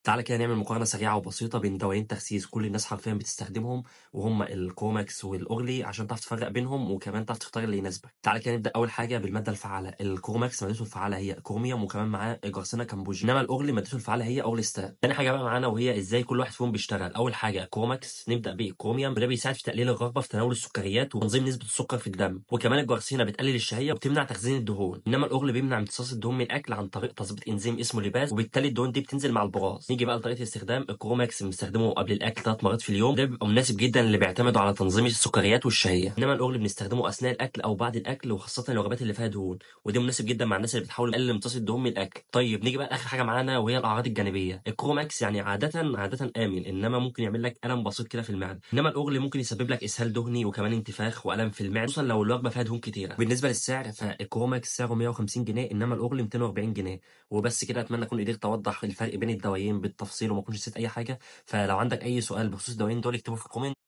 تعالَ كده نعمل مقارنة سريعة وبسيطة بين دوايين تخسيس كل الناس حرفيًا بتستخدمهم، وهُم الكوماكس والأورلي عشان تعرف تفرّق بينهم، وكمان تعرف تختار اللي يناسبك. تعالَ كده نبدأ أول حاجة بالمادة الفعّالة، الكوماكس مادته الفعّالة هي كروميوم وكمان معاه جارسينا كامبوجيا، إنما الأورلي مادته الفعّالة هي أورليستات. تاني حاجة بقى معانا وهي إزاي كل واحد فيهم بيشتغل. أول حاجة كوماكس نبدأ بالكروميوم وده بيساعد في تقليل الرغبة في تناول السكريات وتنظيم نسبة السكر في الدم، وكمان الجارسينا بتقلل الشهية وبتمنع تخزين الدهون، إنما الأورلي بيمنع امتصاص الدهون من الأكل عن طريق تظبيط إنزيم اسمه ليباز، وبالتالي الدهون دي بتنزل مع البراز. نيجي بقى لطريقة الاستخدام، الكروماكس بنستخدمه قبل الأكل 3 مرات في اليوم، ده بيبقى مناسب جدًا للي بيعتمدوا على تنظيم السكريات والشهية، إنما الأورلي بنستخدمه أثناء الأكل أو بعد الأكل وخاصةً الوجبات اللي فيها دهون، وده مناسب جدًا مع الناس اللي بتحاول تقلل امتصاص الدهون من الأكل. طيب نيجي بقى لآخر حاجة معانا وهي الأعراض الجانبية، الكروماكس يعني عادةً آمن، إنما ممكن يعمل لك ألم بسيط كده في المعدة، إنما الأورلي ممكن يسبب لك إسهال دهني وكمان انتفاخ وألم في المعدة، خصوصًا لو الوجبة فيها دهون كتيرة. بالنسبة للسعر فالكروماكس سعره 150 جنيه إنما الأورلي 240 جنيه. وبس كده، أتمنى أكون قدرت أوضّح الفرق بين الدوايين بالتفصيل وما أكونش نسيت أي حاجة، فلو عندك أي سؤال بخصوص الدوايين دول اكتبه في الcomment.